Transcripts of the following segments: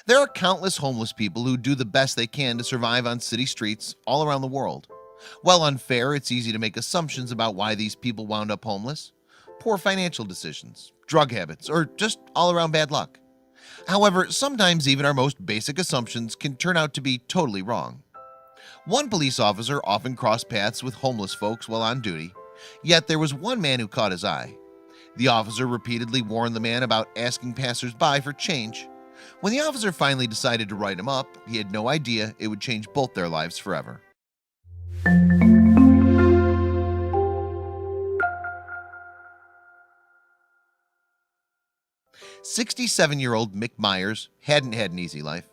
There are countless homeless people who do the best they can to survive on city streets all around the world. While unfair, it's easy to make assumptions about why these people wound up homeless. Poor financial decisions, drug habits, or just all around bad luck. However, sometimes even our most basic assumptions can turn out to be totally wrong. One police officer often crossed paths with homeless folks while on duty, yet there was one man who caught his eye. The officer repeatedly warned the man about asking passersby for change. When the officer finally decided to write him up, he had no idea it would change both their lives forever. 67-year-old Mick Myers hadn't had an easy life.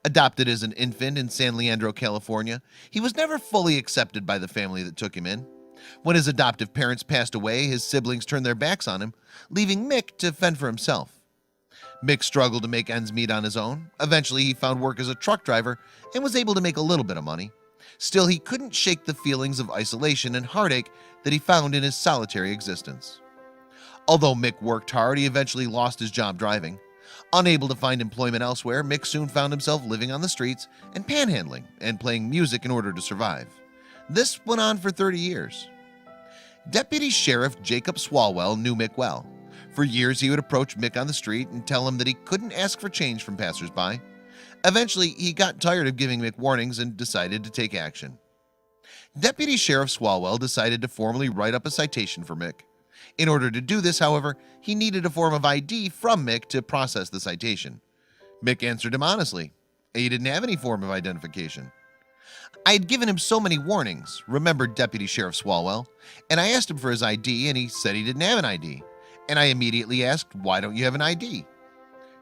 Adopted as an infant in San Leandro, California, he was never fully accepted by the family that took him in. When his adoptive parents passed away, his siblings turned their backs on him, leaving Mick to fend for himself. Mick struggled to make ends meet on his own. Eventually, he found work as a truck driver and was able to make a little bit of money. Still, he couldn't shake the feelings of isolation and heartache that he found in his solitary existence. Although Mick worked hard, he eventually lost his job driving. Unable to find employment elsewhere, Mick soon found himself living on the streets and panhandling and playing music in order to survive. This went on for 30 years. Deputy Sheriff Jacob Swalwell knew Mick well. For years, he would approach Mick on the street and tell him that he couldn't ask for change from passersby. Eventually, he got tired of giving Mick warnings and decided to take action. Deputy Sheriff Swalwell decided to formally write up a citation for Mick. In order to do this, however, he needed a form of ID from Mick to process the citation. Mick answered him honestly. He didn't have any form of identification. I had given him so many warnings, remembered Deputy Sheriff Swalwell, and I asked him for his ID and he said he didn't have an ID. And I immediately asked, why don't you have an ID?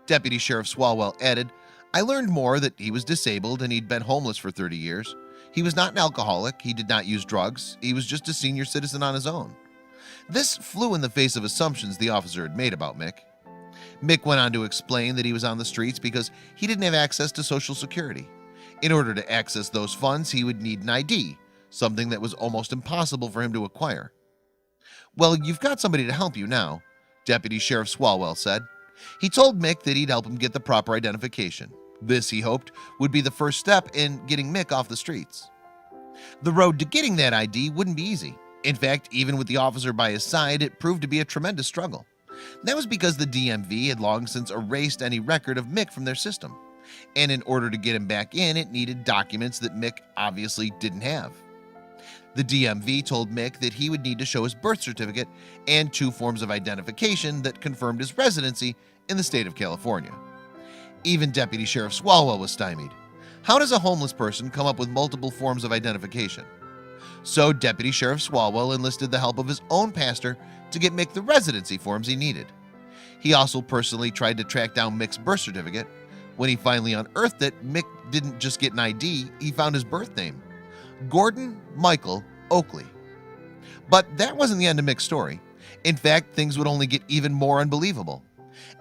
Deputy Sheriff Swalwell added, I learned more that he was disabled and he'd been homeless for 30 years. He was not an alcoholic, he did not use drugs, he was just a senior citizen on his own. This flew in the face of assumptions the officer had made about Mick. Mick went on to explain that he was on the streets because he didn't have access to Social Security. In order to access those funds, he would need an ID, something that was almost impossible for him to acquire. Well, you've got somebody to help you now, Deputy Sheriff Swalwell said. He told Mick that he'd help him get the proper identification. This, he hoped, would be the first step in getting Mick off the streets. The road to getting that ID wouldn't be easy. In fact, even with the officer by his side, it proved to be a tremendous struggle. That was because the DMV had long since erased any record of Mick from their system. And in order to get him back in, it needed documents that Mick obviously didn't have. The DMV told Mick that he would need to show his birth certificate and 2 forms of identification that confirmed his residency in the state of California. Even Deputy Sheriff Swalwell was stymied. How does a homeless person come up with multiple forms of identification? So Deputy Sheriff Swalwell enlisted the help of his own pastor to get Mick the residency forms he needed. He also personally tried to track down Mick's birth certificate. When he finally unearthed it, Mick didn't just get an ID, he found his birth name, Gordon Michael Oakley. But that wasn't the end of Mick's story. In fact, things would only get even more unbelievable.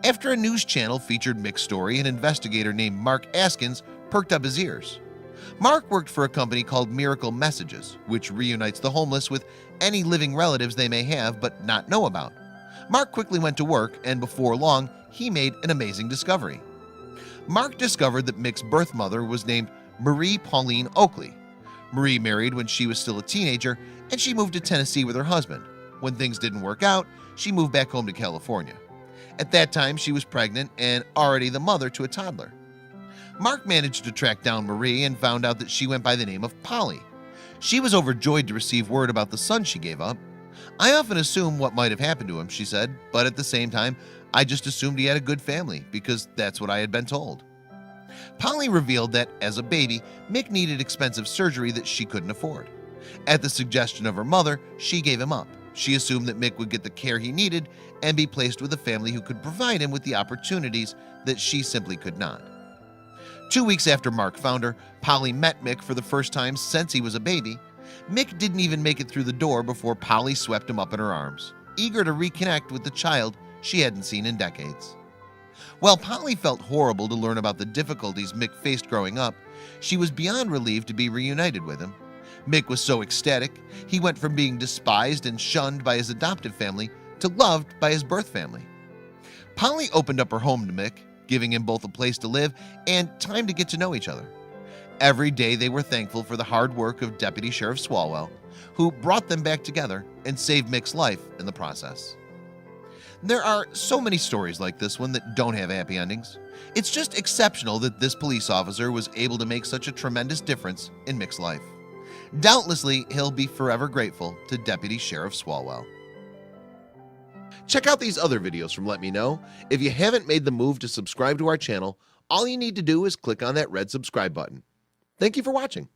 After a news channel featured Mick's story, an investigator named Mark Askins perked up his ears. Mark worked for a company called Miracle Messages, which reunites the homeless with any living relatives they may have but not know about. Mark quickly went to work, and before long, he made an amazing discovery. Mark discovered that Mick's birth mother was named Marie Pauline Oakley. Marie married when she was still a teenager, and she moved to Tennessee with her husband. When things didn't work out, she moved back home to California. At that time, she was pregnant and already the mother to a toddler. Mark managed to track down Marie and found out that she went by the name of Polly. She was overjoyed to receive word about the son she gave up. I often assume what might have happened to him, she said, but at the same time, I just assumed he had a good family because that's what I had been told. Polly revealed that, as a baby, Mick needed expensive surgery that she couldn't afford. At the suggestion of her mother, she gave him up. She assumed that Mick would get the care he needed and be placed with a family who could provide him with the opportunities that she simply could not. 2 weeks after Mark found her, Polly met Mick for the first time since he was a baby. Mick didn't even make it through the door before Polly swept him up in her arms, eager to reconnect with the child she hadn't seen in decades. While Polly felt horrible to learn about the difficulties Mick faced growing up, she was beyond relieved to be reunited with him. Mick was so ecstatic, he went from being despised and shunned by his adoptive family to loved by his birth family. Polly opened up her home to Mick, giving him both a place to live and time to get to know each other. Every day they were thankful for the hard work of Deputy Sheriff Swalwell, who brought them back together and saved Mick's life in the process. There are so many stories like this one that don't have happy endings. It's just exceptional that this police officer was able to make such a tremendous difference in Mick's life. Doubtlessly, he'll be forever grateful to Deputy Sheriff Swalwell. Check out these other videos from Let Me Know. If you haven't made the move to subscribe to our channel, all you need to do is click on that red subscribe button. Thank you for watching.